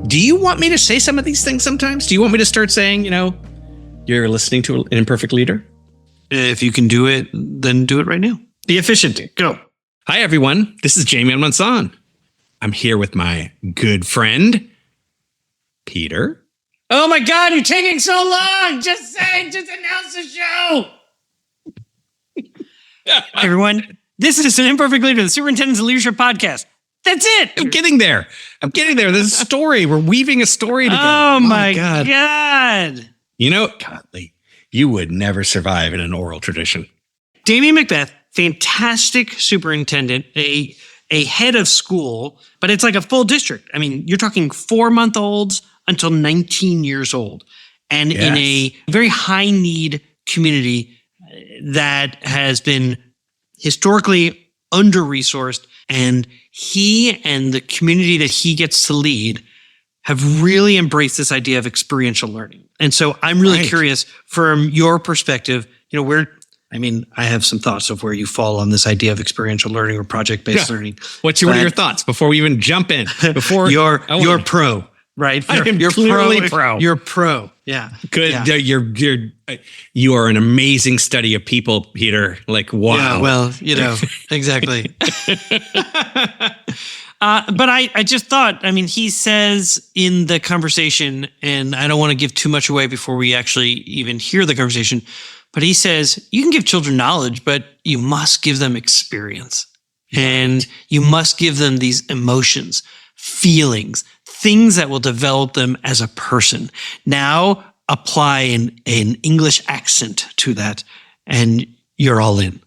Do you want me to say some of these things sometimes? Do you want me to start saying, you're listening to an imperfect leader? If you can do it, then do it right now. Be efficient. Go. Hi, everyone. This is Damian and I. I'm here with my good friend, Peter. Oh my God, you're taking so long. Just announce the show. Hi, everyone. This is an imperfect leader, the Superintendents and Leadership Podcast. That's it. I'm getting there. There's a story. We're weaving a story together. Oh my God. Godly, you would never survive in an oral tradition. Damian McBeath, fantastic superintendent, a head of school, but it's like a full district. I mean, you're talking 4-month-olds until 19 years old. And in a very high need community that has been historically under-resourced, and he and the community that he gets to lead have really embraced this idea of experiential learning. And so I'm really curious from your perspective, I have some thoughts of where you fall on this idea of experiential learning or project-based learning. What are your thoughts before we even jump in? You're pro, right? You're clearly pro. You're pro. Yeah. Good. Yeah. You are an amazing study of people, Peter. Like, wow. Yeah, well, exactly. But I just thought, he says in the conversation, and I don't want to give too much away before we actually even hear the conversation, but he says, you can give children knowledge, but you must give them experience. And you must give them these emotions, feelings, things that will develop them as a person. Now apply an English accent to that, and you're all in.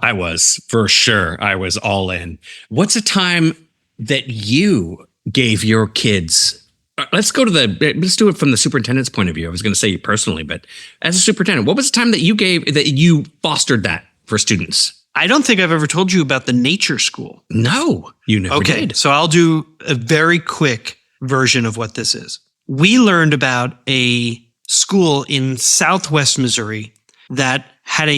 I was, for sure. I was all in. What's a time that you gave your kids? Let's do it from the superintendent's point of view. I was going to say you personally, but as a superintendent, what was the time that you fostered that for students? I don't think I've ever told you about the nature school. No, you never did. So I'll do a very quick version of what this is. We learned about a school in Southwest Missouri that had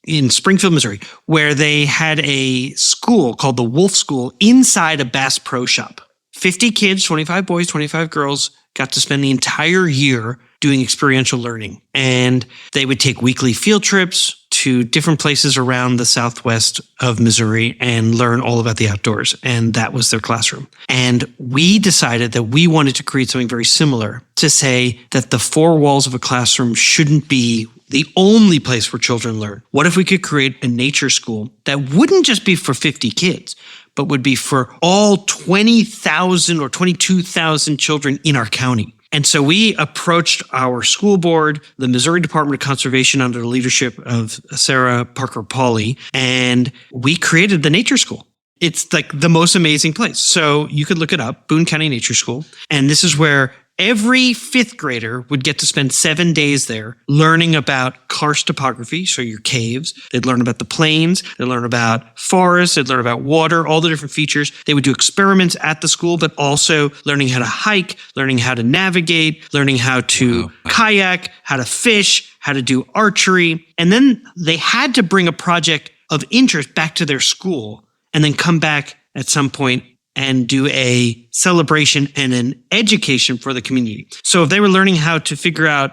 in Springfield, Missouri, where they had a school called the Wolf School inside a Bass Pro Shop. 50 kids, 25 boys, 25 girls, got to spend the entire year doing experiential learning. And they would take weekly field trips to different places around the southwest of Missouri and learn all about the outdoors. And that was their classroom. And we decided that we wanted to create something very similar to say that the four walls of a classroom shouldn't be the only place where children learn. What if we could create a nature school that wouldn't just be for 50 kids, but would be for all 20,000 or 22,000 children in our county? And so we approached our school board, the Missouri Department of Conservation under the leadership of Sarah Parker Pauley, and we created the nature school. It's like the most amazing place. So you could look it up, Boone County Nature School. And this is where every fifth grader would get to spend 7 days there learning about karst topography, so your caves. They'd learn about the plains. They'd learn about forests. They'd learn about water, all the different features. They would do experiments at the school, but also learning how to hike, learning how to navigate, learning how to kayak, how to fish, how to do archery. And then they had to bring a project of interest back to their school and then come back at some point and do a celebration and an education for the community. So if they were learning how to figure out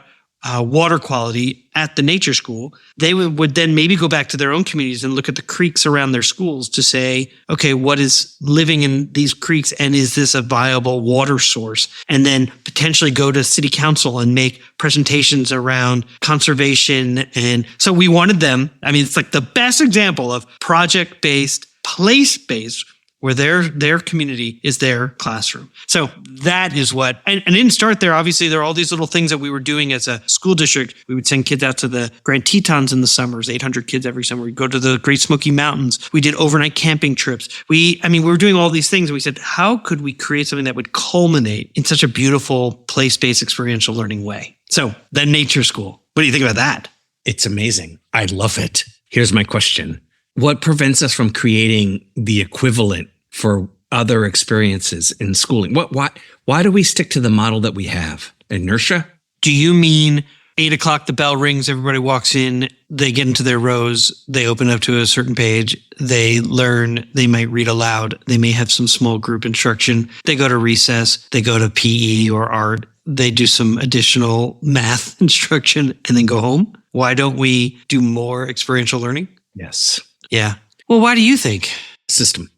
water quality at the nature school, they would then maybe go back to their own communities and look at the creeks around their schools to say, okay, what is living in these creeks and is this a viable water source? And then potentially go to city council and make presentations around conservation. And so we wanted them, it's like the best example of project-based, place-based, where their community is their classroom. So that is what, and it didn't start there. Obviously, there are all these little things that we were doing as a school district. We would send kids out to the Grand Tetons in the summers, 800 kids every summer. We'd go to the Great Smoky Mountains. We did overnight camping trips. We were doing all these things. And we said, how could we create something that would culminate in such a beautiful place-based experiential learning way? So the nature school. What do you think about that? It's amazing. I love it. Here's my question. What prevents us from creating the equivalent for other experiences in schooling? Why do we stick to the model that we have? Inertia? Do you mean 8:00, the bell rings, everybody walks in, they get into their rows, they open up to a certain page, they learn, they might read aloud, they may have some small group instruction, they go to recess, they go to PE or art, they do some additional math instruction and then go home. Why don't we do more experiential learning? Yes. Yeah. Well, why do you think? System.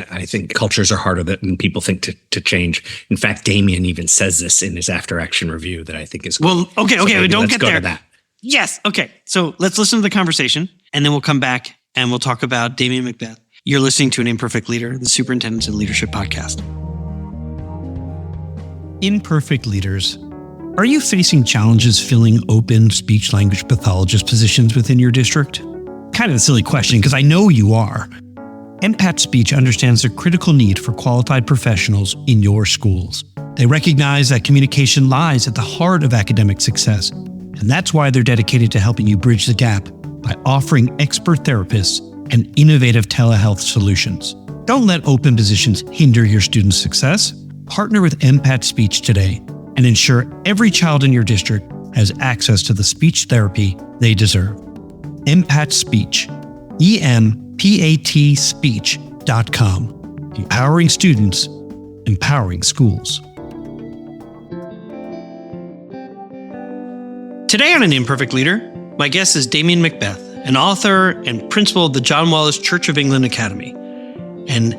I think cultures are harder than people think to change. In fact, Damian even says this in his after action review that I think is well. Okay, so we don't get go there. To that. Yes. Okay. So let's listen to the conversation, and then we'll come back and we'll talk about Damian McBeath. You're listening to An Imperfect Leader, the Superintendents and Leadership Podcast. Imperfect leaders. Are you facing challenges filling open speech-language pathologist positions within your district? Kind of a silly question because I know you are. MPAT Speech understands the critical need for qualified professionals in your schools. They recognize that communication lies at the heart of academic success, and that's why they're dedicated to helping you bridge the gap by offering expert therapists and innovative telehealth solutions. Don't let open positions hinder your students' success. Partner with MPAT Speech today and ensure every child in your district has access to the speech therapy they deserve. MPAT Speech. EMPAT Empowering students, empowering schools. Today on An Imperfect Leader, my guest is Damian McBeath, an author and principal of the John Wallis Church of England Academy. And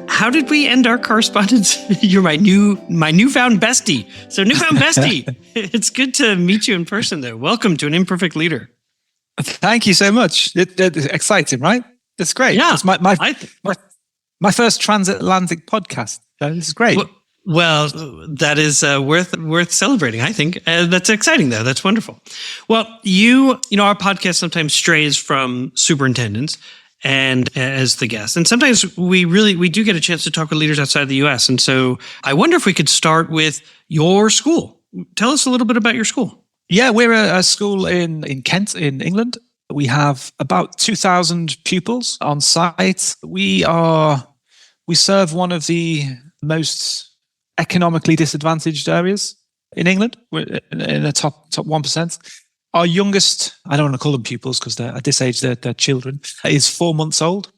how did we end our correspondence? You're my newfound bestie. So newfound bestie, it's good to meet you in person though. Welcome to An Imperfect Leader. Thank you so much. It's exciting, right? That's great. Yeah. It's my first transatlantic podcast. So this is great. Well, that is worth celebrating, I think. That's exciting, though. That's wonderful. Well, our podcast sometimes strays from superintendents and as the guest. And sometimes we do get a chance to talk with leaders outside the U.S. And so I wonder if we could start with your school. Tell us a little bit about your school. Yeah, we're a school in Kent, in England. We have about 2,000 pupils on site. We serve one of the most economically disadvantaged areas in England. We're in the top 1%. Our youngest, I don't want to call them pupils because at this age they're children, is 4 months old.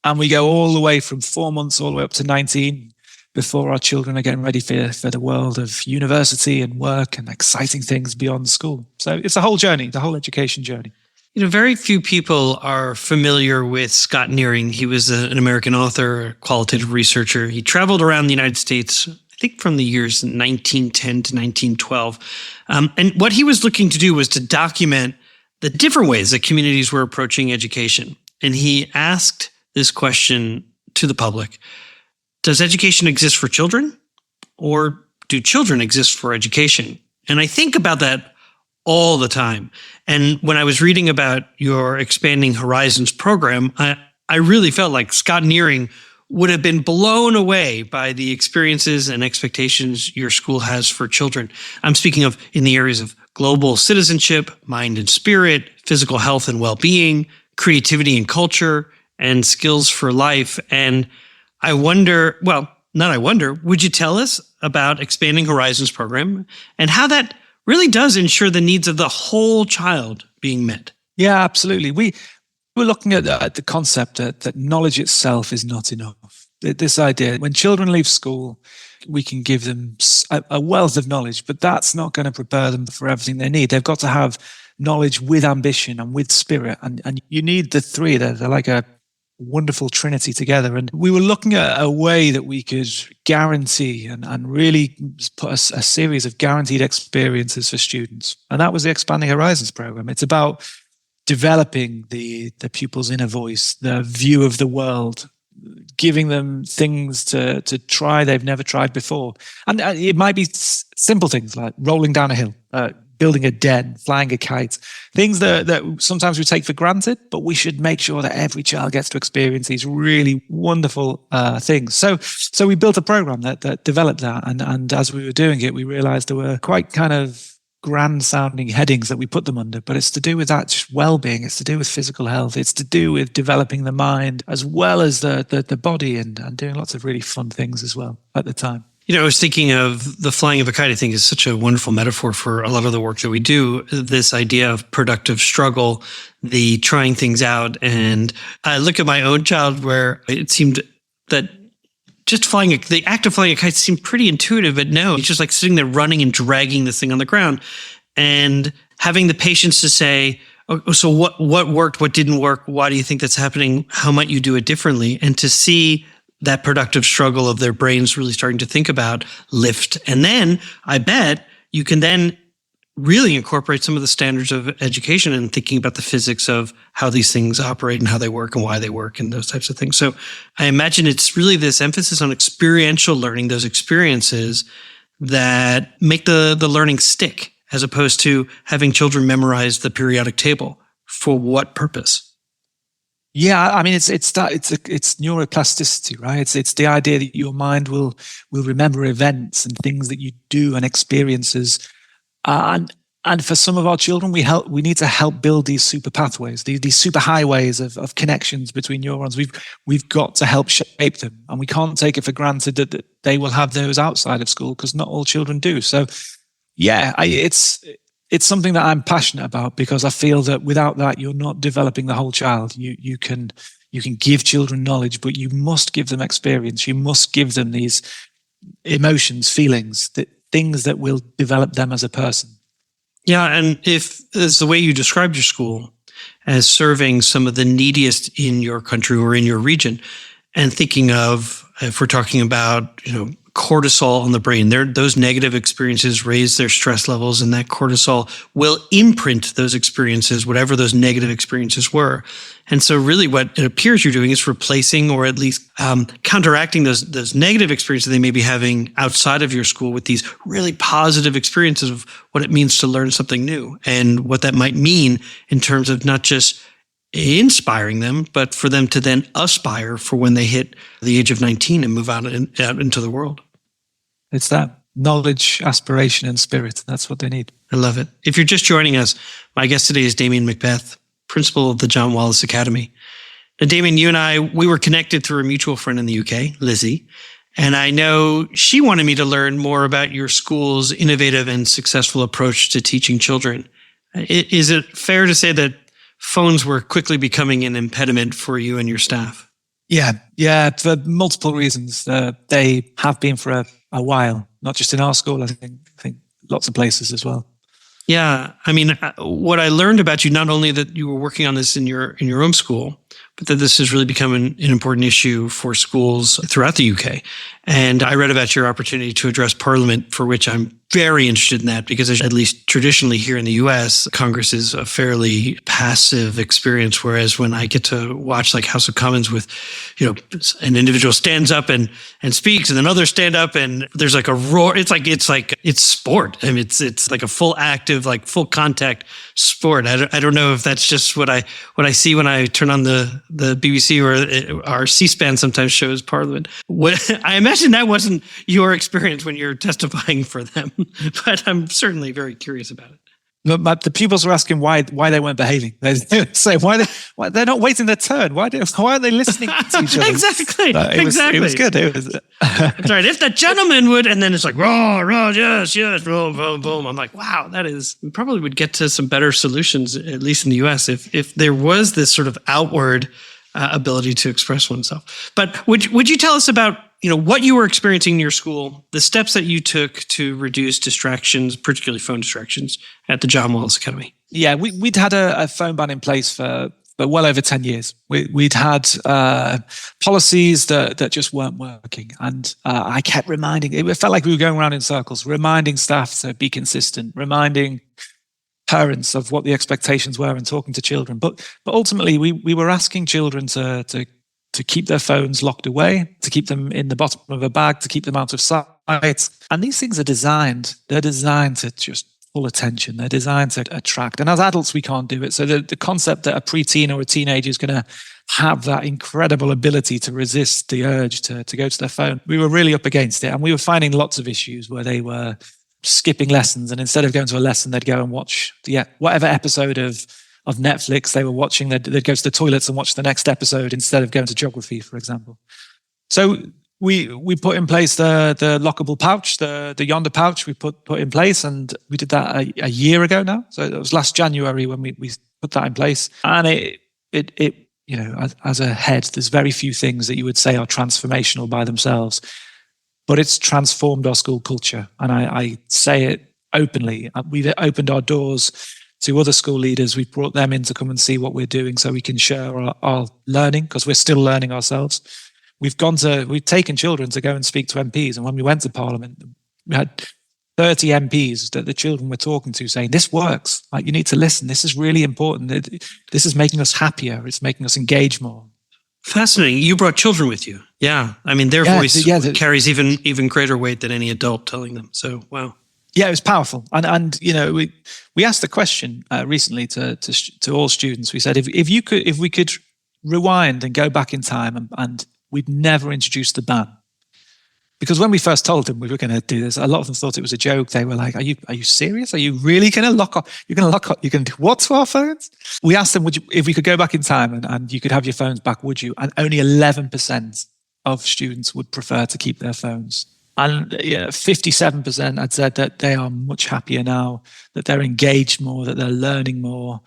And we go all the way from 4 months all the way up to 19 before our children are getting ready for the world of university and work and exciting things beyond school. So it's a whole journey, the whole education journey. Very few people are familiar with Scott Nearing. He was an American author, a qualitative researcher. He traveled around the United States, I think from the years 1910 to 1912. And what he was looking to do was to document the different ways that communities were approaching education. And he asked this question to the public: does education exist for children, or do children exist for education? And I think about that all the time. And when I was reading about your Expanding Horizons program, I really felt like Scott Nearing would have been blown away by the experiences and expectations your school has for children. I'm speaking of in the areas of global citizenship, mind and spirit, physical health and well-being, creativity and culture, and skills for life. And I wonder, would you tell us about Expanding Horizons program and how that really does ensure the needs of the whole child being met? Yeah, absolutely. We're looking at the concept that knowledge itself is not enough. This idea, when children leave school, we can give them a wealth of knowledge, but that's not going to prepare them for everything they need. They've got to have knowledge with ambition and with spirit. And you need the three. They're like a wonderful trinity together. And we were looking at a way that we could guarantee and really put a series of guaranteed experiences for students. And that was the Expanding Horizons program. It's about developing the pupils' inner voice, their view of the world, giving them things to try they've never tried before. And it might be simple things like rolling down a hill, building a den, flying a kite, things that sometimes we take for granted, but we should make sure that every child gets to experience these really wonderful things. So we built a program that developed that. And as we were doing it, we realized there were quite kind of grand sounding headings that we put them under, but it's to do with that well-being. It's to do with physical health. It's to do with developing the mind as well as the body and doing lots of really fun things as well at the time. I was thinking of the flying of a kite. I think is such a wonderful metaphor for a lot of the work that we do. This idea of productive struggle, the trying things out. And I look at my own child where it seemed that just the act of flying a kite seemed pretty intuitive, but no, he's just like sitting there running and dragging this thing on the ground and having the patience to say, oh, so what worked, what didn't work? Why do you think that's happening? How might you do it differently? And to see that productive struggle of their brains really starting to think about lift. And then I bet you can then really incorporate some of the standards of education and thinking about the physics of how these things operate and how they work and why they work and those types of things. So I imagine it's really this emphasis on experiential learning, those experiences that make the learning stick, as opposed to having children memorize the periodic table. For what purpose? Yeah, I mean, it's neuroplasticity, right? It's the idea that your mind will remember events and things that you do and experiences, and for some of our children, we need to help build these super pathways, these super highways of connections between neurons. We've got to help shape them, and we can't take it for granted that they will have those outside of school, because not all children do. So, yeah, it's something that I'm passionate about, because I feel that without that, you're not developing the whole child. You can give children knowledge, but you must give them experience. You must give them these emotions, feelings, things that will develop them as a person. Yeah, and if as the way you described your school as serving some of the neediest in your country or in your region, and thinking of, if we're talking about, cortisol in the brain, those negative experiences raise their stress levels, and that cortisol will imprint those experiences, whatever those negative experiences were. And so really what it appears you're doing is replacing, or at least counteracting those negative experiences they may be having outside of your school with these really positive experiences of what it means to learn something new, and what that might mean in terms of not just inspiring them, but for them to then aspire for when they hit the age of 19 and move out into the world. It's that knowledge, aspiration, and spirit. That's what they need. I love it. If you're just joining us, my guest today is Damian McBeath, principal of the John Wallis Academy. Now, Damian, you and I, we were connected through a mutual friend in the UK, Lizzie, and I know she wanted me to learn more about your school's innovative and successful approach to teaching children. Is it fair to say that phones were quickly becoming an impediment for you and your staff? Yeah, for multiple reasons. They have been for a while, not just in our school. I think lots of places as well. Yeah, I mean, what I learned about you, not only that you were working on this in your own school, but that this has really become an important issue for schools throughout the UK. And I read about your opportunity to address Parliament, for which I'm very interested in that, because at least traditionally here in the US, Congress is a fairly passive experience. Whereas when I get to watch like House of Commons with, an individual stands up and speaks, and then others stand up, and there's like a roar. It's sport. I mean, it's like a full active, like full contact sport. I don't know if that's just what I see when I turn on the BBC or our C-SPAN sometimes shows Parliament. I imagine that wasn't your experience when you're testifying for them. But I'm certainly very curious about it. But the pupils were asking why they weren't behaving. They say why they're not waiting their turn. Why aren't they listening to each other? Exactly. It was good. That's right. If the gentleman would, and then it's like raw, yes, boom, boom, boom. I'm like, wow, we probably would get to some better solutions, at least in the US, if there was this sort of outward ability to express oneself. But would you tell us about what you were experiencing in your school, the steps that you took to reduce distractions, particularly phone distractions, at the John Wallis Academy? Yeah, we'd had a phone ban in place for well over 10 years. We'd had policies that just weren't working. And I kept reminding, it felt like we were going around in circles, reminding staff to be consistent, reminding parents of what the expectations were and talking to children. But ultimately, we were asking children to keep their phones locked away, to keep them in the bottom of a bag, to keep them out of sight. And these things are designed to just pull attention. They're designed to attract. And as adults, we can't do it. So the concept that a preteen or a teenager is going to have that incredible ability to resist the urge to go to their phone, we were really up against it. And we were finding lots of issues where they were skipping lessons. And instead of going to a lesson, they'd go and watch whatever episode of Netflix they were watching. They'd go to the toilets and watch the next episode instead of going to geography, for example. So We put in place the lockable pouch, the Yonder pouch we put in place, and we did that a year ago now. So it was last January when we put that in place. And it you know, as a head, there's very few things that you would say are transformational by themselves, but it's transformed our school culture. And I say it openly. We've opened our doors to other school leaders. We've brought them in to come and see what we're doing so we can share our learning, because we're still learning ourselves. We've taken children to go and speak to MPs. And when we went to Parliament, we had 30 MPs that the children were talking to saying, this works. Like, you need to listen. This is really important. This is making us happier. It's making us engage more. Fascinating. You brought children with you. Yeah. I mean, their voice carries even greater weight than any adult telling them. So, wow. Yeah, it was powerful. And you know, we asked the question recently to all students. We said, if we could rewind and go back in time and we'd never introduced the ban. Because when we first told them we were going to do this, a lot of them thought it was a joke. They were like, "Are you serious? Are you really going to lock off? You're going to do what to our phones?" We asked them, if we could go back in time and you could have your phones back, would you? And only 11% of students would prefer to keep their phones. And 57% had said that they are much happier now, that they're engaged more, that they're learning more,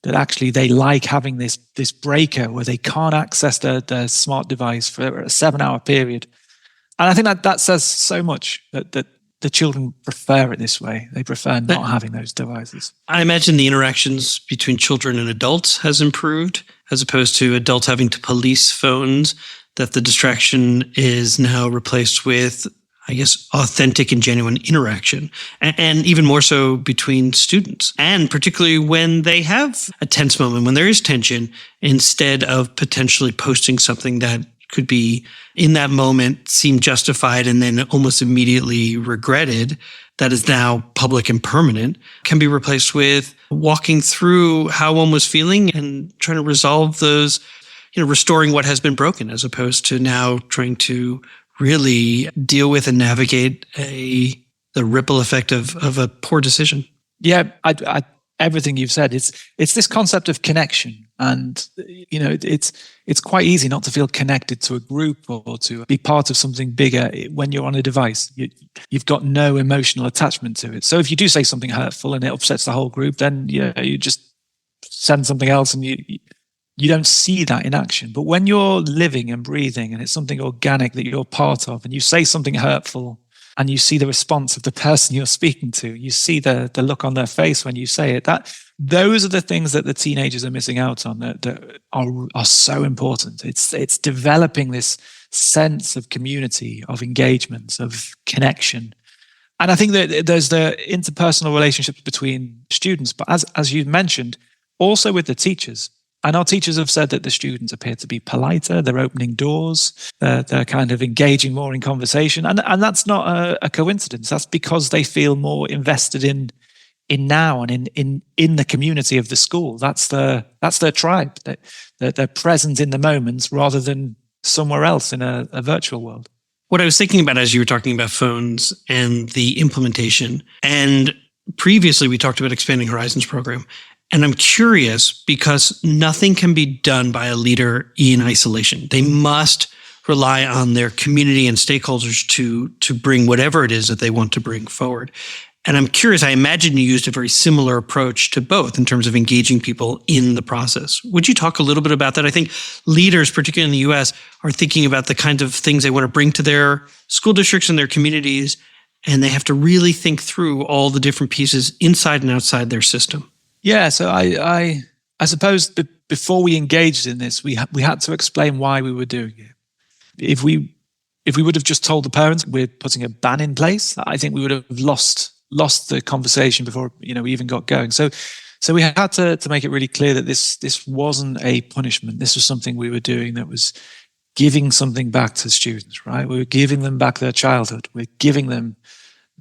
that actually they like having this breaker where they can't access their smart device for a 7-hour period. And I think that says so much that the children prefer it this way. They prefer not having those devices. I imagine the interactions between children and adults has improved, as opposed to adults having to police phones, that the distraction is now replaced with, I guess, authentic and genuine interaction, and even more so between students. And particularly when they have a tense moment, when there is tension, instead of potentially posting something that could be in that moment seem justified and then almost immediately regretted, that is now public and permanent, can be replaced with walking through how one was feeling and trying to resolve those, restoring what has been broken, as opposed to now trying to really deal with and navigate the ripple effect of a poor decision. Yeah, everything you've said, it's this concept of connection, and it's quite easy not to feel connected to a group or to be part of something bigger when you're on a device. You've got no emotional attachment to it. So if you do say something hurtful and it upsets the whole group, then you just send something else, and you don't see that in action. But when you're living and breathing and it's something organic that you're part of, and you say something hurtful and you see the response of the person you're speaking to, you see the look on their face when you say it, those are the things that the teenagers are missing out on that are so important. It's developing this sense of community, of engagement, of connection. And I think that there's the interpersonal relationships between students, but as you mentioned, also with the teachers. And our teachers have said that the students appear to be politer, they're opening doors, they're kind of engaging more in conversation. And that's not a coincidence. That's because they feel more invested in now and in the community of the school. That's their tribe. They're present in the moment rather than somewhere else in a virtual world. What I was thinking about as you were talking about phones and the implementation, and previously we talked about Expanding Horizons program. And I'm curious because nothing can be done by a leader in isolation. They must rely on their community and stakeholders to bring whatever it is that they want to bring forward. And I'm curious, I imagine you used a very similar approach to both in terms of engaging people in the process. Would you talk a little bit about that? I think leaders, particularly in the US, are thinking about the kinds of things they want to bring to their school districts and their communities, and they have to really think through all the different pieces inside and outside their system. Yeah, so I suppose before we engaged in this, we had to explain why we were doing it. If we would have just told the parents we're putting a ban in place, I think we would have lost the conversation before we even got going. So we had to make it really clear that this wasn't a punishment. This was something we were doing that was giving something back to students, right? We were giving them back their childhood. We're giving them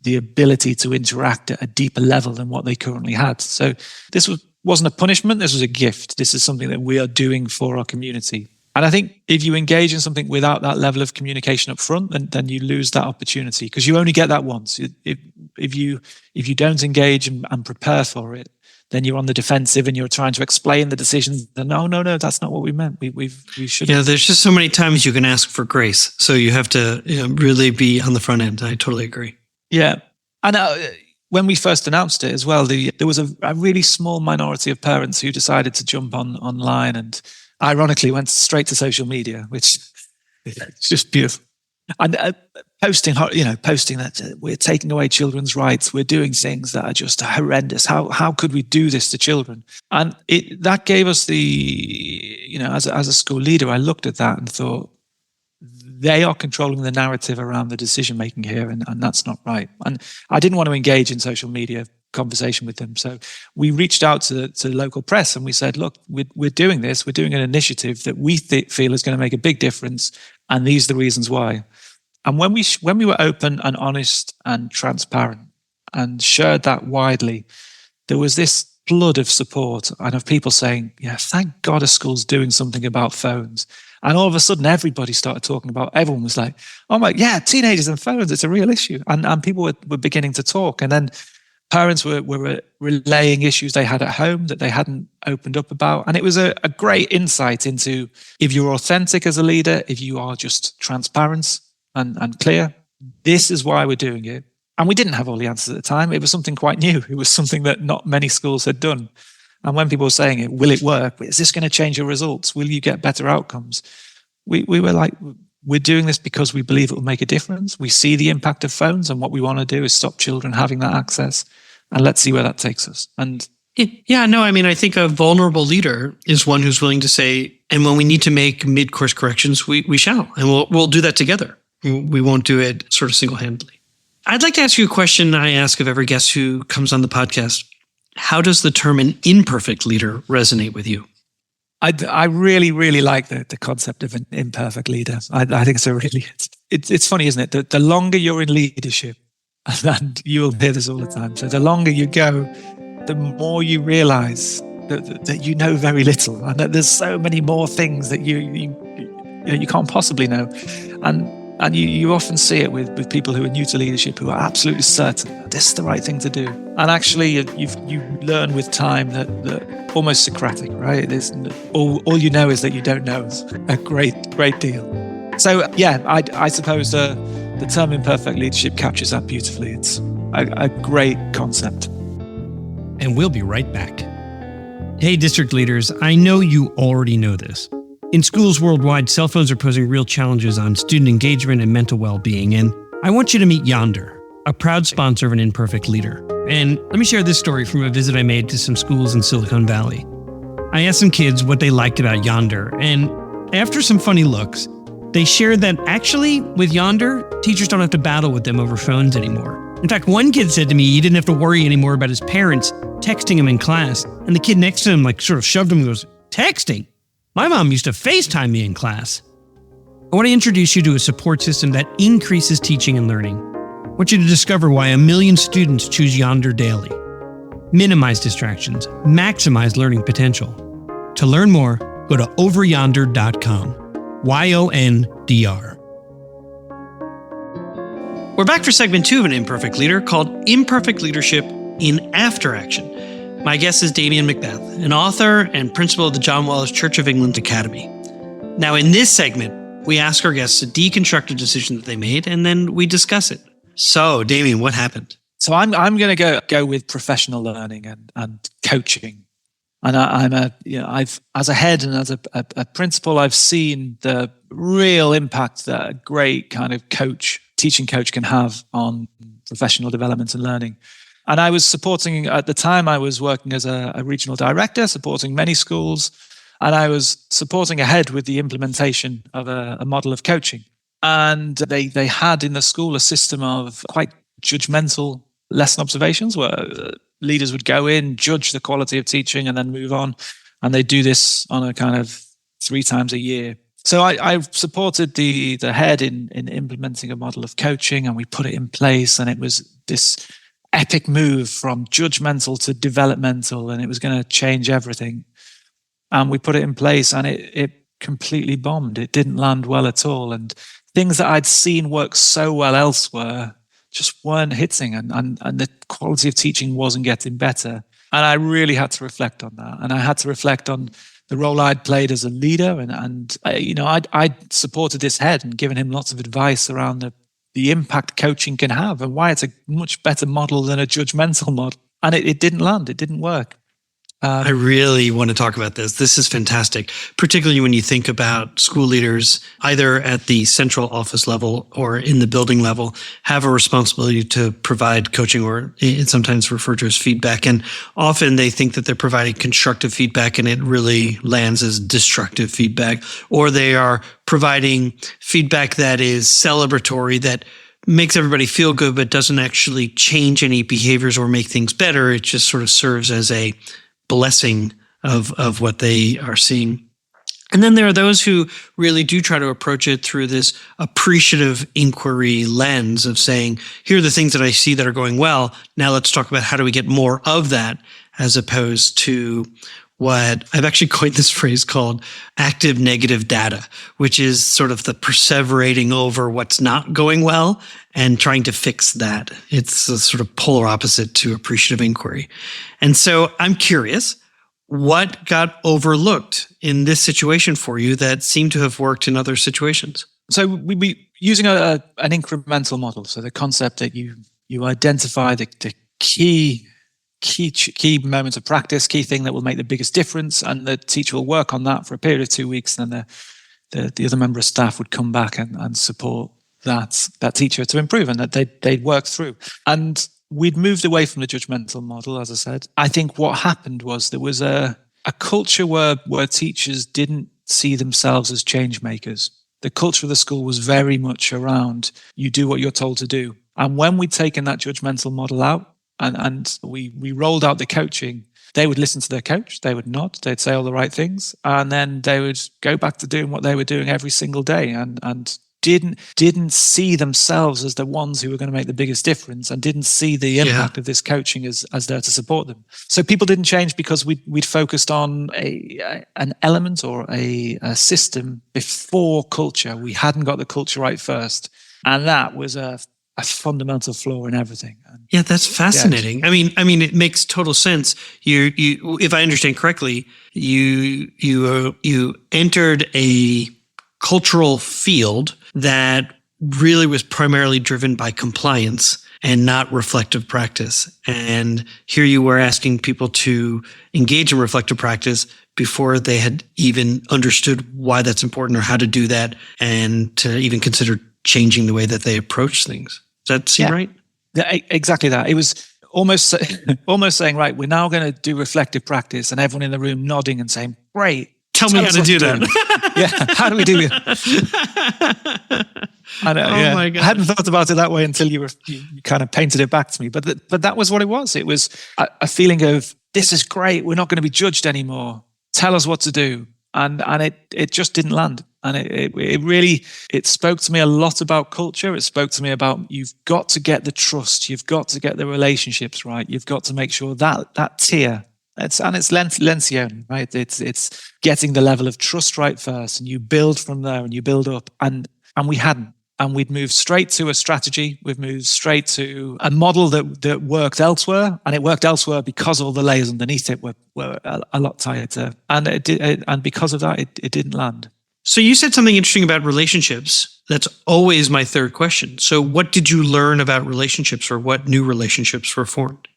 the ability to interact at a deeper level than what they currently had. So this wasn't a punishment, this was a gift. This is something that we are doing for our community. And I think if you engage in something without that level of communication up front, then you lose that opportunity, because you only get that once. If you don't engage and prepare for it, then you're on the defensive and you're trying to explain the decisions. No, that's not what we meant. We should. Yeah, there's just so many times you can ask for grace. So you have to really be on the front end. I totally agree. Yeah. And when we first announced it as well, there was a really small minority of parents who decided to jump online and ironically went straight to social media, which is just beautiful. And posting that we're taking away children's rights, we're doing things that are just horrendous. How could we do this to children? And that gave us as a school leader, I looked at that and thought, they are controlling the narrative around the decision making here, and that's not right. And I didn't want to engage in social media conversation with them, so we reached out to the local press and we said, look, we're doing this. We're doing an initiative that we feel is going to make a big difference, and these are the reasons why. And when we were open and honest and transparent and shared that widely, there was this flood of support and of people saying, yeah, thank God a school's doing something about phones. And all of a sudden, everybody started talking about, everyone was like, oh my, yeah, teenagers and phones, it's a real issue. And people were beginning to talk. And then parents were relaying issues they had at home that they hadn't opened up about. And it was a great insight into, if you're authentic as a leader, if you are just transparent and clear, this is why we're doing it. And we didn't have all the answers at the time. It was something quite new. It was something that not many schools had done. And when people were saying it, will it work? Is this going to change your results? Will you get better outcomes? We were like, we're doing this because we believe it will make a difference. We see the impact of phones, and what we want to do is stop children having that access. And let's see where that takes us. And yeah, no, I mean, I think a vulnerable leader is one who's willing to say, and when we need to make mid-course corrections, we shall, and we'll do that together. We won't do it sort of single-handedly. I'd like to ask you a question I ask of every guest who comes on the podcast. How does the term an imperfect leader resonate with you? I really, really like the concept of an imperfect leader. I think it's funny, isn't it? The longer you're in leadership, and you will hear this all the time. So the longer you go, the more you realize that you know very little, and that there's so many more things that you can't possibly know. And you often see it with people who are new to leadership, who are absolutely certain that this is the right thing to do. And actually, you learn with time that almost Socratic, right? All you know is that you don't know. It's a great deal. So yeah, I suppose the term imperfect leadership captures that beautifully. It's a great concept. And we'll be right back. Hey, district leaders, I know you already know this. In schools worldwide, cell phones are posing real challenges on student engagement and mental well-being, and I want you to meet Yonder, a proud sponsor of An Imperfect Leader. And let me share this story from a visit I made to some schools in Silicon Valley. I asked some kids what they liked about Yonder, and after some funny looks, they shared that actually, with Yonder, teachers don't have to battle with them over phones anymore. In fact, one kid said to me he didn't have to worry anymore about his parents texting him in class, and the kid next to him sort of shoved him and goes, "Texting? My mom used to FaceTime me in class." I want to introduce you to a support system that increases teaching and learning. I want you to discover why 1 million students choose Yonder daily. Minimize distractions, maximize learning potential. To learn more, go to overyonder.com. YONDR. We're back for segment 2 of An Imperfect Leader, called Imperfect Leadership in After Action. My guest is Damian McBeath, an author and principal of the John Wallis Church of England Academy. Now, in this segment, we ask our guests to deconstruct a decision that they made, and then we discuss it. So, Damian, what happened? So I'm going to go with professional learning and coaching. And I've as a head and as a principal, I've seen the real impact that a great kind of teaching coach can have on professional development and learning. And I was supporting, at the time, I was working as a regional director, supporting many schools, and I was supporting ahead with the implementation of a model of coaching. And they had in the school a system of quite judgmental lesson observations where leaders would go in, judge the quality of teaching, and then move on. And they do this on a kind of 3 times a year. So I supported the head in implementing a model of coaching, and we put it in place, and it was this epic move from judgmental to developmental, and it was going to change everything. And we put it in place, and it completely bombed. It didn't land well at all. And things that I'd seen work so well elsewhere just weren't hitting, and the quality of teaching wasn't getting better. And I really had to reflect on that. And I had to reflect on the role I'd played as a leader. And I'd supported this head and given him lots of advice around the impact coaching can have and why it's a much better model than a judgmental model. And it didn't land. It didn't work. I really want to talk about this. This is fantastic, particularly when you think about school leaders, either at the central office level or in the building level, have a responsibility to provide coaching, or it's sometimes referred to as feedback. And often they think that they're providing constructive feedback and it really lands as destructive feedback, or they are providing feedback that is celebratory, that makes everybody feel good, but doesn't actually change any behaviors or make things better. It just sort of serves as a blessing of what they are seeing. And then there are those who really do try to approach it through this appreciative inquiry lens of saying, here are the things that I see that are going well. Now let's talk about how do we get more of that, as opposed to what I've actually coined this phrase called active negative data, which is sort of the perseverating over what's not going well and trying to fix that. It's a sort of polar opposite to appreciative inquiry. And so I'm curious, what got overlooked in this situation for you that seemed to have worked in other situations? So we'd be using an incremental model. So the concept that you identify the key moments of practice, key thing that will make the biggest difference, and the teacher will work on that for a period of 2 weeks, and then the other member of staff would come back and support that teacher to improve, and that they'd work through. And we'd moved away from the judgmental model, as I said. I think what happened was there was a culture where teachers didn't see themselves as change makers. The culture of the school was very much around, you do what you're told to do. And when we'd taken that judgmental model out, and we rolled out the coaching, they would listen to their coach, they would nod, they'd say all the right things, and then they would go back to doing what they were doing every single day, and didn't see themselves as the ones who were going to make the biggest difference, and didn't see the impact of this coaching as there to support them. So people didn't change because we'd focused on an element or a system before culture. We hadn't got the culture right first, and that was a fundamental flaw in everything. Yeah, that's fascinating. Yeah. I mean, it makes total sense. You, if I understand correctly, you entered a cultural field that really was primarily driven by compliance and not reflective practice. And here you were asking people to engage in reflective practice before they had even understood why that's important or how to do that, and to even consider changing the way that they approach things. Does that seem right? Yeah, exactly that. It was almost saying, right, we're now going to do reflective practice, and everyone in the room nodding and saying, great. Tell me how to do that. Yeah, how do we do it? I know. Oh my God. I hadn't thought about it that way until you kind of painted it back to me. But that was what it was. It was a feeling of, this is great. We're not going to be judged anymore. Tell us what to do. And it just didn't land. And it really spoke to me a lot about culture. It spoke to me about, you've got to get the trust. You've got to get the relationships right. You've got to make sure that tier, it's Lencioni, right? It's getting the level of trust right first, and you build from there and you build up. And we hadn't. And we'd moved straight to a strategy. We've moved straight to a model that worked elsewhere, and it worked elsewhere because all the layers underneath it were a lot tighter. And because of that, it didn't land. So you said something interesting about relationships. That's always my third question. So what did you learn about relationships, or what new relationships were formed?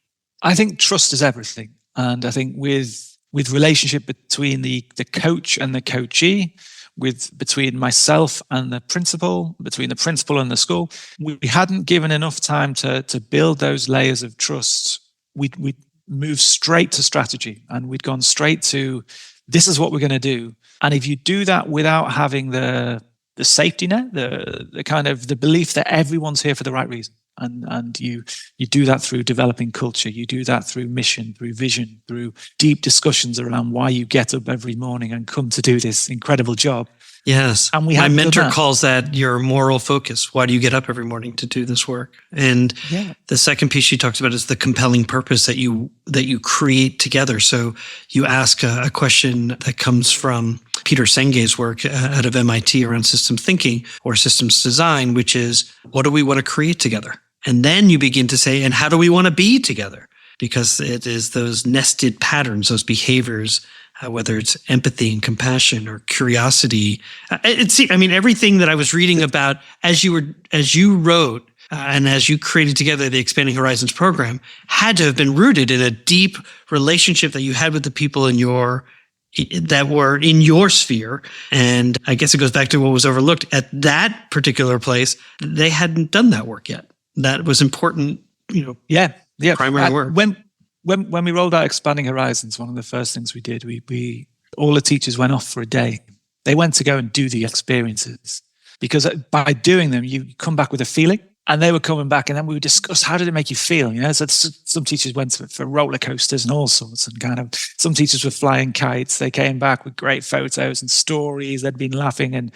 I think trust is everything. And I think with relationship between the coach and the coachee, between myself and the principal, between the principal and the school, we hadn't given enough time to build those layers of trust. We'd moved straight to strategy, and we'd gone straight to, this is what we're going to do. And if you do that without having the safety net, the kind of the belief that everyone's here for the right reason, and you do that through developing culture, you do that through mission, through vision, through deep discussions around why you get up every morning and come to do this incredible job. Yes. And my mentor calls that your moral focus. Why do you get up every morning to do this work? And the second piece she talks about is the compelling purpose that you create together. So you ask a question that comes from Peter Senge's work out of MIT around systems thinking or systems design, which is, what do we want to create together? And then you begin to say, and how do we want to be together? because it is those nested patterns, those behaviors, whether it's empathy and compassion or curiosity. Everything that I was reading about as you wrote and as you created together the Expanding Horizons program had to have been rooted in a deep relationship that you had with the people that were in your sphere. And I guess it goes back to what was overlooked at that particular place. They hadn't done that work yet. That was important, primary work. When we rolled out Expanding Horizons, one of the first things we did, we all the teachers went off for a day. They went to go and do the experiences, because by doing them, you come back with a feeling. And they were coming back, and then we would discuss, how did it make you feel? So some teachers went for roller coasters and all sorts, and some teachers were flying kites. They came back with great photos and stories. They'd been laughing, and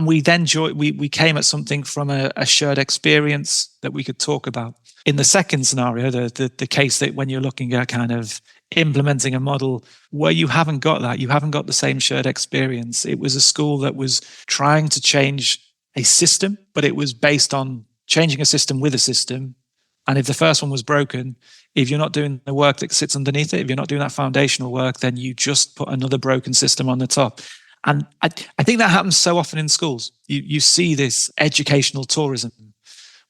we then we came at something from a shared experience that we could talk about. In the second scenario, the case that when you're looking at kind of implementing a model where you haven't got that, you haven't got the same shared experience. It was a school that was trying to change a system, but it was based on changing a system with a system. And if the first one was broken, if you're not doing the work that sits underneath it, if you're not doing that foundational work, then you just put another broken system on the top. And I think that happens so often in schools. You see this educational tourism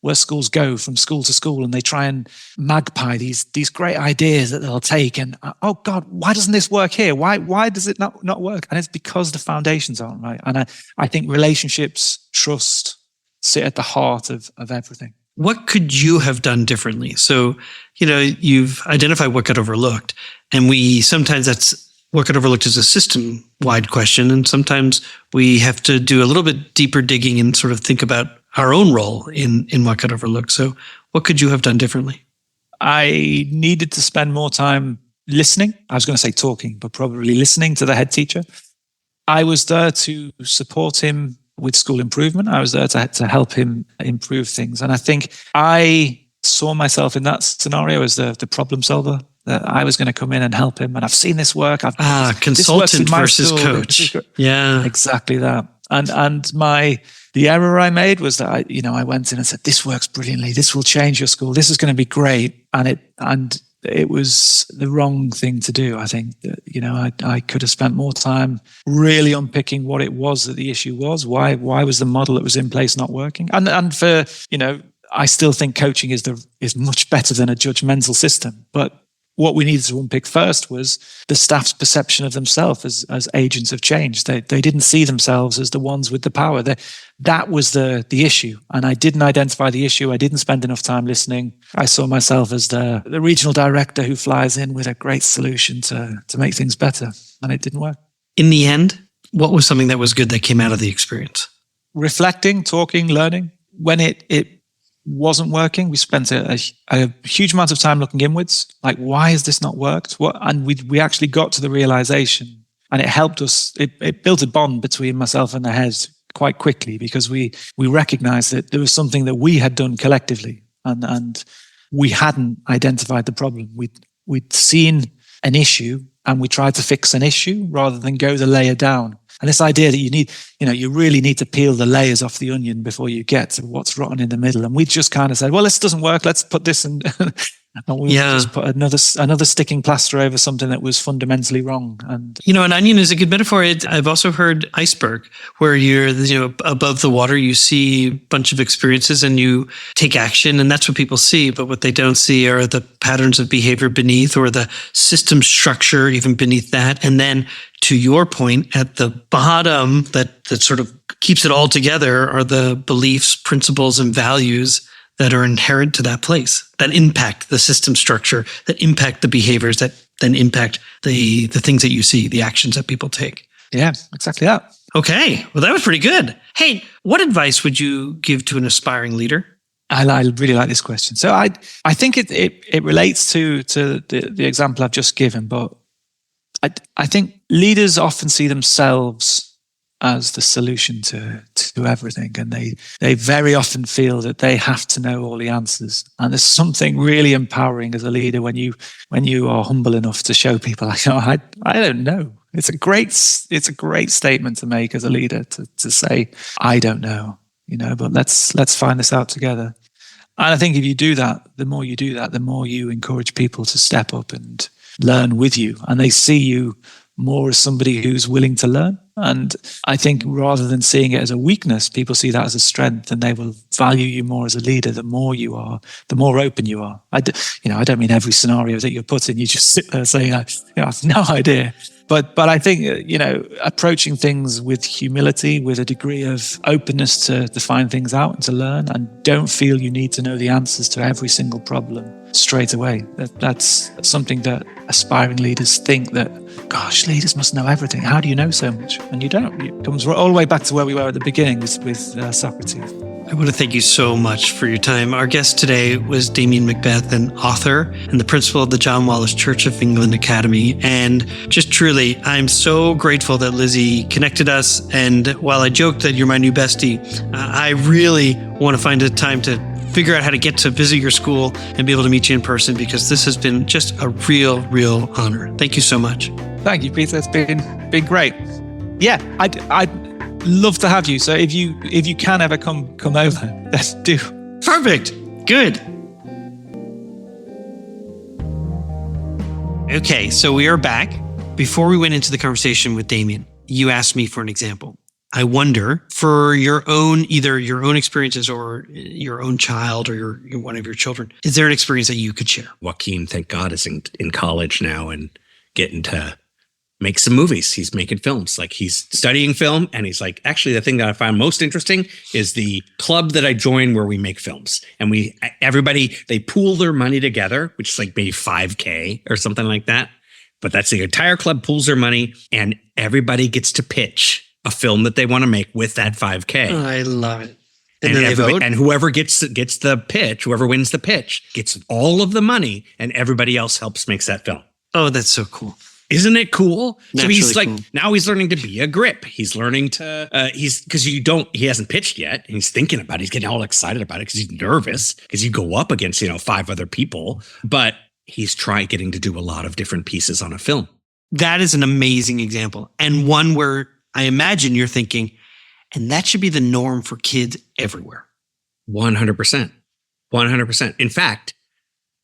where schools go from school to school and they try and magpie these great ideas that they'll take. And, oh God, why doesn't this work here? Why does it not work? And it's because the foundations aren't right. And I think relationships, trust, sit at the heart of everything. What could you have done differently? So, you've identified what got overlooked, and sometimes what got overlooked is a system-wide question, and sometimes we have to do a little bit deeper digging and sort of think about our own role in what got overlooked. So what could you have done differently? I needed to spend more time listening. I was going to say talking, but probably listening to the head teacher. I was there to support him with school improvement. I was there to help him improve things. And I think I saw myself in that scenario as the problem solver, that I was going to come in and help him. And I've seen this work. Consultant versus coach. Yeah, exactly that. And the error I made was that I went in and said, this works brilliantly. This will change your school. This is going to be great. And it was the wrong thing to do. I think that, I could have spent more time really unpicking what it was that the issue was. Why was the model that was in place not working? And for, I still think coaching is much better than a judgmental system. But what we needed to unpick first was the staff's perception of themselves as agents of change. They didn't see themselves as the ones with the power. That was the issue. And I didn't identify the issue. I didn't spend enough time listening. I saw myself as the regional director who flies in with a great solution to make things better. And it didn't work. In the end, what was something that was good that came out of the experience? Reflecting, talking, learning. When it wasn't working, we spent a huge amount of time looking inwards. Like, why has this not worked? And we actually got to the realization, and it helped us. It built a bond between myself and the head quite quickly, because we recognized that there was something that we had done collectively, and we hadn't identified the problem. We'd seen an issue and we tried to fix an issue rather than go the layer down. And this idea that you really need to peel the layers off the onion before you get to what's rotten in the middle. And we just kind of said, well, this doesn't work. Let's put this in. And we just put another sticking plaster over something that was fundamentally wrong. And an onion is a good metaphor. I've also heard iceberg, where you're above the water, you see a bunch of experiences and you take action, and that's what people see. But what they don't see are the patterns of behavior beneath, or the system structure even beneath that. And then, to your point, at the bottom that sort of keeps it all together are the beliefs, principles, and values that are inherent to that place, that impact the system structure, that impact the behaviors, that then impact the things that you see, the actions that people take. Yeah, exactly that. Okay, well, that was pretty good. Hey, what advice would you give to an aspiring leader? I really like this question. So I think it relates to the example I've just given, but I think leaders often see themselves as the solution to everything, and they very often feel that they have to know all the answers. And there's something really empowering as a leader when you are humble enough to show people, I don't know. It's a great statement to make as a leader, to say, I don't know, but let's find this out together. And I think if you do that, the more you encourage people to step up and learn with you. And they see you more as somebody who's willing to learn. And I think rather than seeing it as a weakness, people see that as a strength, and they will value you more as a leader. The more you are, the more open you are. I don't mean every scenario that you're put in, you just sit there saying, I have no idea. But I think, approaching things with humility, with a degree of openness to find things out and to learn, and don't feel you need to know the answers to every single problem straight away. That's something that aspiring leaders think that, gosh, leaders must know everything. How do you know so much? And you don't. It comes all the way back to where we were at the beginning with Socrates. I want to thank you so much for your time. Our guest today was Damian McBeath, an author and the principal of the John Wallis Church of England Academy. And just truly, I'm so grateful that Lizzie connected us. And while I joked that you're my new bestie, I really want to find a time to figure out how to get to visit your school and be able to meet you in person, because this has been just a real honor. Thank you so much. Thank you, Peter. It's been great. Yeah, I'd love to have you. So if you can ever come over, let's do. Perfect. Good. Okay, so we are back. Before we went into the conversation with Damian, you asked me for an example. I wonder, for either your own experiences or your own child or one of your children, is there an experience that you could share? Joaquin, thank God, is in college now and getting to make some movies. He's making films. Like, he's studying film, and he's like, actually, the thing that I find most interesting is the club that I join where we make films. And they pool their money together, which is like maybe $5,000 or something like that. But that's the entire club pools their money, and everybody gets to pitch a film that they want to make with that $5,000. I love it. And then they vote? And whoever gets the pitch, whoever wins the pitch, gets all of the money, and everybody else makes that film. Oh, that's so cool. Isn't it cool? That's so he's really like, cool. Now he's learning to be a grip. He's learning to, he hasn't pitched yet. And he's thinking about it. He's getting all excited about it because he's nervous, because you go up against, 5 other people, but he's getting to do a lot of different pieces on a film. That is an amazing example. And one where I imagine you're thinking, and that should be the norm for kids everywhere. 100%. 100%. In fact,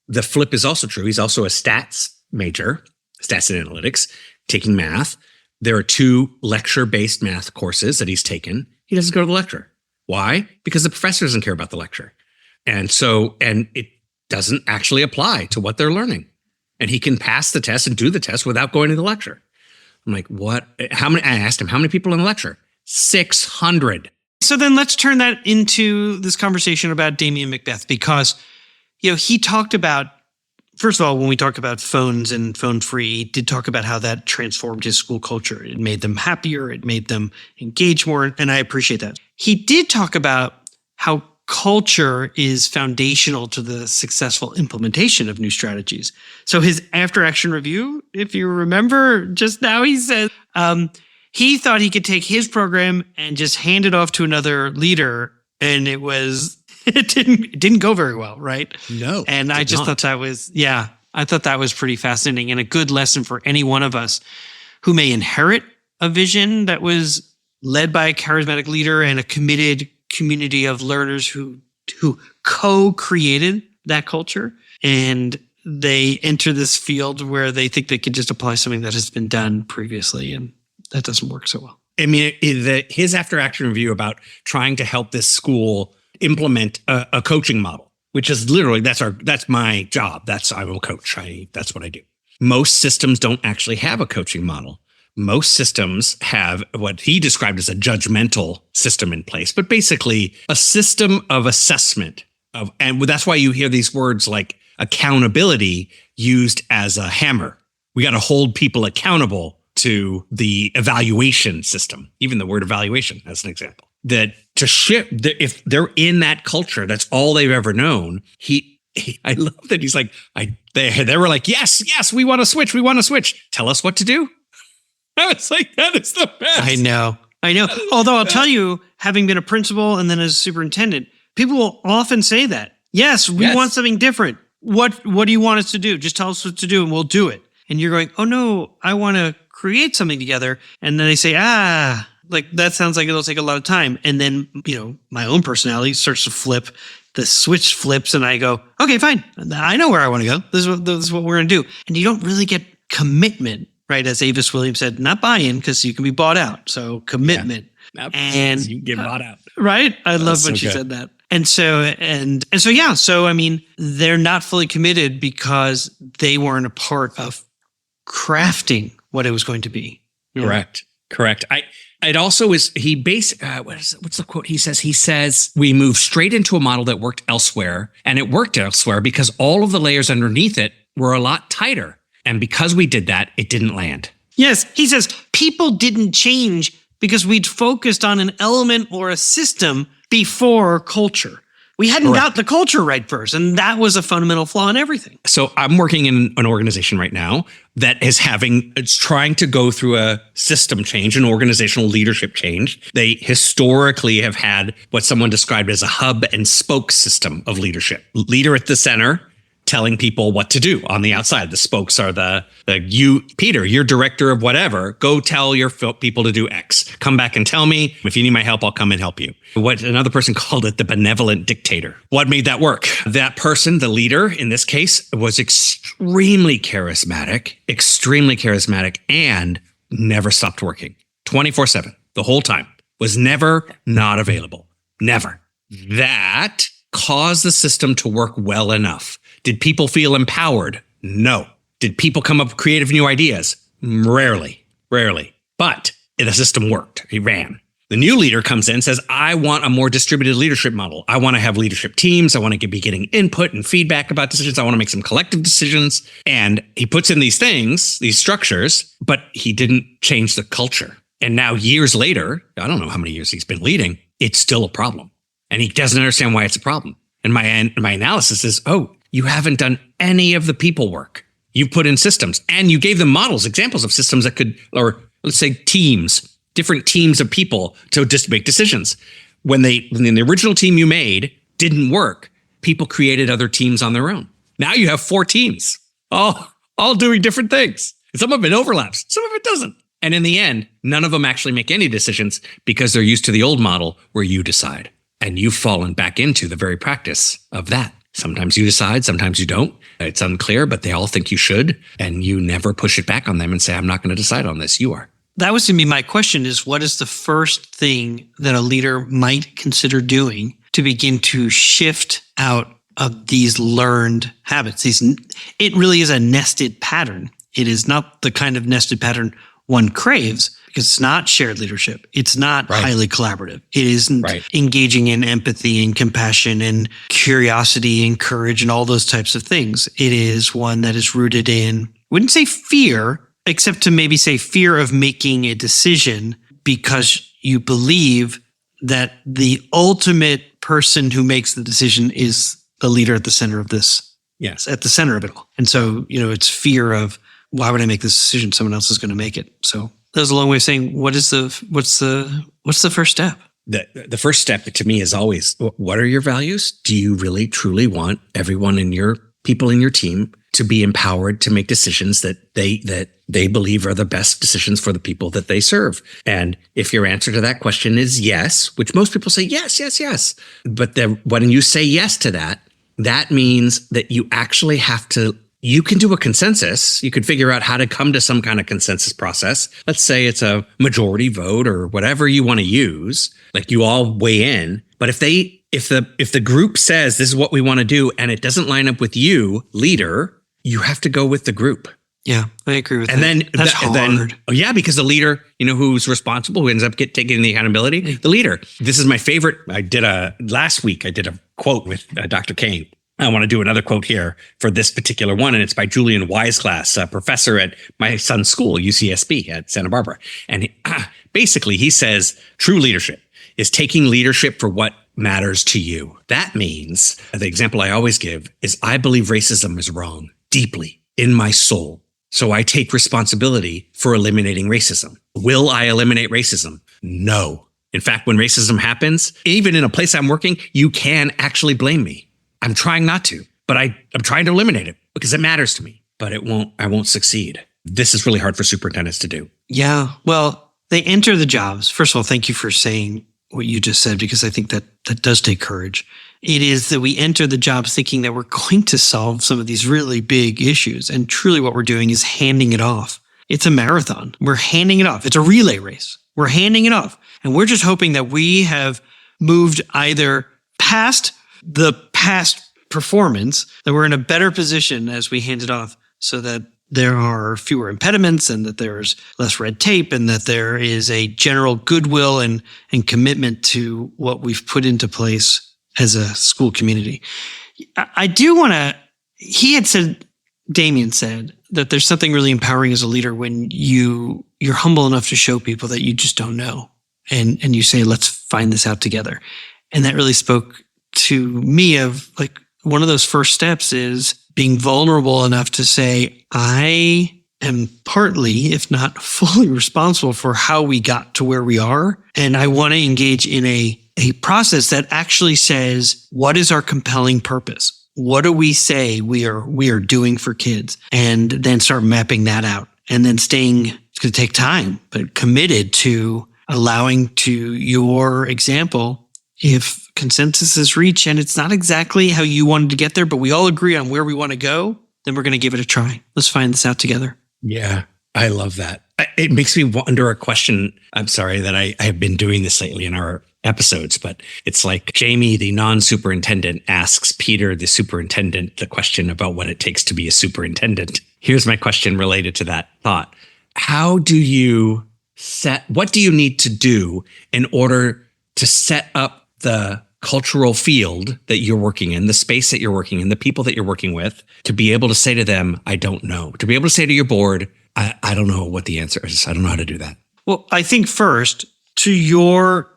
the flip is also true. He's also a stats major, stats and analytics, taking math. There are 2 lecture-based math courses that he's taken. He doesn't go to the lecture. Why? Because the professor doesn't care about the lecture. And it doesn't actually apply to what they're learning. And he can pass the test and do the test without going to the lecture. I'm like, what? I asked him, how many people in the lecture? 600. So then let's turn that into this conversation about Damian McBeath, because, he talked about, first of all, when we talked about phones and phone free, he did talk about how that transformed his school culture. It made them happier. It made them engage more. And I appreciate that. He did talk about how culture is foundational to the successful implementation of new strategies. So his after action review, if you remember just now, he said he thought he could take his program and just hand it off to another leader, and it didn't go very well, right? No. And I just thought that was pretty fascinating and a good lesson for any one of us who may inherit a vision that was led by a charismatic leader and a committed community of learners who co-created that culture, and they enter this field where they think they could just apply something that has been done previously, and that doesn't work so well. I mean, his after action review about trying to help this school implement a coaching model, which is literally, that's my job. I'm a coach. That's what I do. Most systems don't actually have a coaching model. Most systems have what he described as a judgmental system in place, but basically a system of assessment and that's why you hear these words like accountability used as a hammer. We got to hold people accountable to the evaluation system, even the word evaluation as an example. That to shift, if they're in that culture, that's all they've ever known. I love that he's like, they were like, yes, we want to switch. Tell us what to do. I was like, that is the best. I know. Although I'll tell you, having been a principal and then as a superintendent, people will often say that. Yes, we want something different. What do you want us to do? Just tell us what to do and we'll do it. And you're going, oh no, I want to create something together. And then they say, like that sounds like it'll take a lot of time. And then, my own personality starts to flip the switch flips and I go, okay, fine. I know where I want to go. This is what we're going to do. And you don't really get commitment, right? As Avis Williams said, not buy-in because you can be bought out. So commitment. Yeah. And you get bought out. Right? I love when she said that. And so, yeah. So, I mean, they're not fully committed because they weren't a part of crafting what it was going to be. Correct. It also is, what's the quote? He says, we move straight into a model that worked elsewhere, and it worked elsewhere because all of the layers underneath it were a lot tighter. And because we did that, it didn't land. Yes. He says, people didn't change because we'd focused on an element or a system before culture. We hadn't got the culture right first, and that was a fundamental flaw in everything. So I'm working in an organization right now that it's trying to go through a system change, an organizational leadership change. They historically have had what someone described as a hub and spoke system of leadership. Leader at the center, telling people what to do on the outside. The spokes are you, Peter, you're director of whatever. Go tell your people to do X. Come back and tell me. If you need my help, I'll come and help you. What another person called it, the benevolent dictator. What made that work? That person, the leader in this case, was extremely charismatic, and never stopped working. 24/7, the whole time. Was never not available. Never. That caused the system to work well enough. Did people feel empowered? No. Did people come up with creative new ideas? Rarely. But the system worked. It ran. The new leader comes in and says, I want a more distributed leadership model. I want to have leadership teams. I want to be getting input and feedback about decisions. I want to make some collective decisions. And he puts in these things, these structures, but he didn't change the culture. And now years later, I don't know how many years he's been leading, it's still a problem. And he doesn't understand why it's a problem. And my analysis is, you haven't done any of the people work. You put in systems and you gave them models, examples of systems that could, or let's say teams, different teams of people to just make decisions. When the original team you made didn't work, people created other teams on their own. Now you have 4 teams, all doing different things. Some of it overlaps, some of it doesn't. And in the end, none of them actually make any decisions because they're used to the old model where you decide. And you've fallen back into the very practice of that. Sometimes you decide, sometimes you don't. It's unclear, but they all think you should. And you never push it back on them and say, I'm not going to decide on this. You are. That was going to be my question is, what is the first thing that a leader might consider doing to begin to shift out of these learned habits? It really is a nested pattern. It is not the kind of nested pattern one craves, because it's not shared leadership. It's not highly collaborative. It isn't engaging in empathy and compassion and curiosity and courage and all those types of things. It is one that is rooted in, I wouldn't say fear, except to maybe say fear of making a decision because you believe that the ultimate person who makes the decision is the leader at the center of this. Yes. At the center of it all. And so, it's fear of, why would I make this decision? Someone else is going to make it. So that's a long way of saying, what's the first step? The first step to me is always, what are your values? Do you really truly want everyone in your people in your team to be empowered to make decisions that they believe are the best decisions for the people that they serve? And if your answer to that question is yes, which most people say yes, but when you say yes to that, that means that you actually have to. You can do a consensus. You could figure out how to come to some kind of consensus process. Let's say it's a majority vote or whatever you want to use. Like you all weigh in. But if the group says this is what we want to do and it doesn't line up with you, leader, you have to go with the group. Yeah, I agree with that. And then that's hard. Because the leader, who's responsible, who ends up taking the accountability, the leader. This is my favorite. Last week I did a quote with Dr. Kane. I want to do another quote here for this particular one, and it's by Julian Weisglass, a professor at my son's school, UCSB at Santa Barbara. And basically he says, true leadership is taking leadership for what matters to you. That means, the example I always give is, I believe racism is wrong deeply in my soul. So I take responsibility for eliminating racism. Will I eliminate racism? No. In fact, when racism happens, even in a place I'm working, you can actually blame me. I'm trying not to, but I'm trying to eliminate it because it matters to me, but I won't succeed. This is really hard for superintendents to do. Yeah. Well, they enter the jobs. First of all, thank you for saying what you just said, because I think that does take courage. It is that we enter the job thinking that we're going to solve some of these really big issues. And truly what we're doing is handing it off. It's a marathon. We're handing it off. It's a relay race. We're handing it off. And we're just hoping that we have moved either past the past performance, that we're in a better position as we hand it off, so that there are fewer impediments and that there's less red tape and that there is a general goodwill and commitment to what we've put into place as a school community. I do want to, Damian said that there's something really empowering as a leader when you're humble enough to show people that you just don't know. And you say, let's find this out together. And that really spoke to me of like, one of those first steps is being vulnerable enough to say, I am partly, if not fully responsible for how we got to where we are. And I want to engage in a process that actually says, what is our compelling purpose? What do we say we are doing for kids? And then start mapping that out. And then it's going to take time, but committed to allowing to your example, if consensus is reached and it's not exactly how you wanted to get there, but we all agree on where we want to go, then we're going to give it a try. Let's find this out together. Yeah, I love that. It makes me wonder a question. I'm sorry that I have been doing this lately in our episodes, but it's like Jamie, the non-superintendent, asks Peter, the superintendent, the question about what it takes to be a superintendent. Here's my question related to that thought. What do you need to do in order to set up the cultural field that you're working in, the space that you're working in, the people that you're working with, to be able to say to them, I don't know, to be able to say to your board, I don't know what the answer is. I don't know how to do that. Well, I think first, to your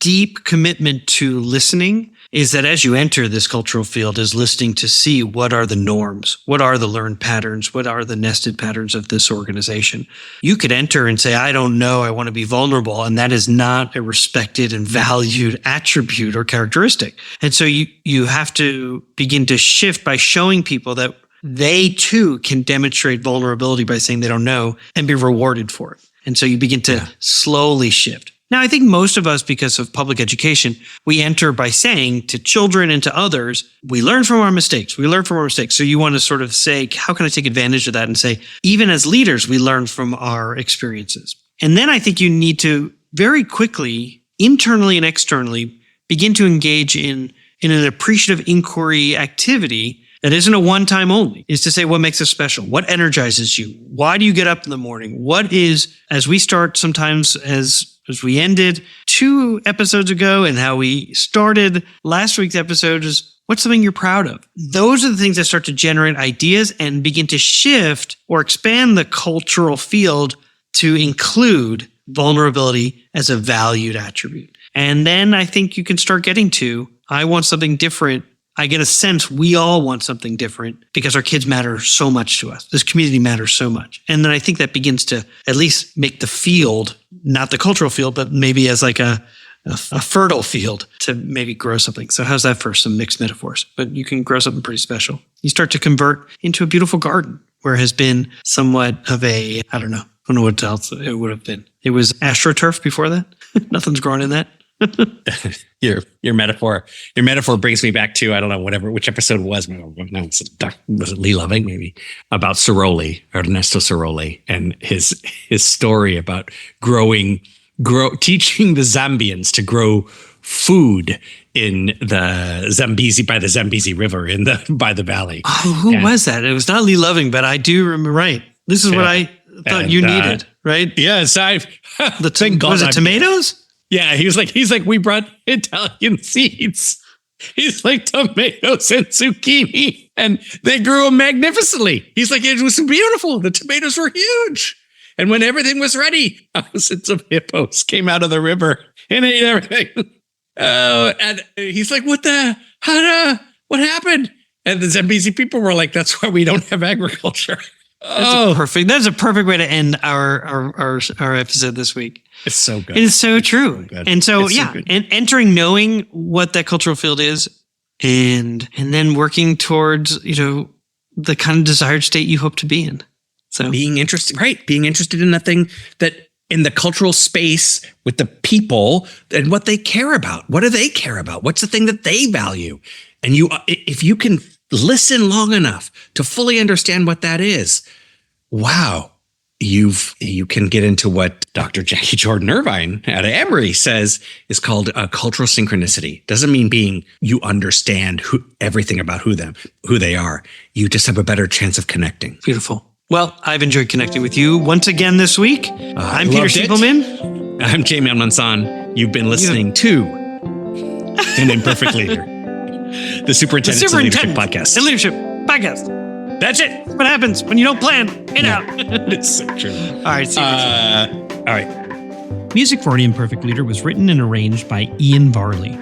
deep commitment to listening, is that as you enter this cultural field, is listening to see what are the norms, what are the learned patterns, what are the nested patterns of this organization. You could enter and say, I don't know, I want to be vulnerable. And that is not a respected and valued attribute or characteristic. And so you have to begin to shift by showing people that they too can demonstrate vulnerability by saying they don't know and be rewarded for it. And so you begin to slowly shift. Now, I think most of us, because of public education, we enter by saying to children and to others, we learn from our mistakes. We learn from our mistakes. So you want to sort of say, how can I take advantage of that? And say, even as leaders, we learn from our experiences. And then I think you need to very quickly, internally and externally, begin to engage in an appreciative inquiry activity that isn't a one-time only, is to say what makes us special, what energizes you, why do you get up in the morning, what is, as we start sometimes as we ended 2 episodes ago and how we started last week's episode, is what's something you're proud of? Those are the things that start to generate ideas and begin to shift or expand the cultural field to include vulnerability as a valued attribute. And then I think you can start getting to, I want something different. I get a sense we all want something different because our kids matter so much to us. This community matters so much. And then I think that begins to at least make the field, not the cultural field, but maybe as like a fertile field to maybe grow something. So how's that for some mixed metaphors? But you can grow something pretty special. You start to convert into a beautiful garden where it has been somewhat of a, I don't know what else it would have been. It was AstroTurf before that. Nothing's grown in that. Your metaphor brings me back to, I don't know, which episode it was. No, was it Lee Loving? Maybe about Ciroli, Ernesto Ciroli, and his story about teaching the Zambians to grow food in the Zambezi, by the Zambezi River by the valley. Oh, who was that? It was not Lee Loving, but I do remember. Right, this is what I thought you needed. Right? Yes, was it tomatoes? Yeah, he's like, we brought Italian seeds. He's like tomatoes and zucchini, and they grew them magnificently. He's like, it was beautiful. The tomatoes were huge. And when everything was ready, thousands of hippos came out of the river and ate everything. Oh, and he's like, what happened? And the Zambezi people were like, that's why we don't have agriculture. That's a perfect way to end our episode this week. It's so good. It is so true. So and so, and entering knowing what that cultural field is and then working towards, the kind of desired state you hope to be in. So being interested in the thing that in the cultural space with the people and what they care about. What do they care about? What's the thing that they value? And if you can listen long enough to fully understand what that is, wow, you can get into what Dr. Jackie Jordan Irvine out of Emory says is called a cultural synchronicity. Doesn't mean you understand everything about who they are. You just have a better chance of connecting. Beautiful. Well, I've enjoyed connecting with you once again this week. I'm Peter Stiepelman. I'm Jamie Almanson. You've been listening to An Imperfect Leader, the Superintendents and Leadership Podcast. And Leadership Podcast. That's it. What happens when you don't plan it out. It's so true. All right. See you next time. All right. Music for An Imperfect Leader was written and arranged by Ian Varley.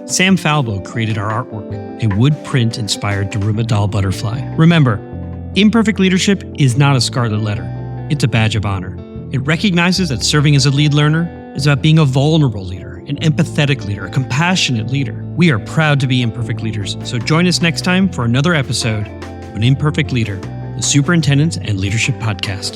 Sam Falbo created our artwork, a wood print inspired Daruma doll butterfly. Remember, imperfect leadership is not a scarlet letter. It's a badge of honor. It recognizes that serving as a lead learner is about being a vulnerable leader, an empathetic leader, a compassionate leader. We are proud to be imperfect leaders, so join us next time for another episode of An Imperfect Leader, the Superintendents and Leadership Podcast.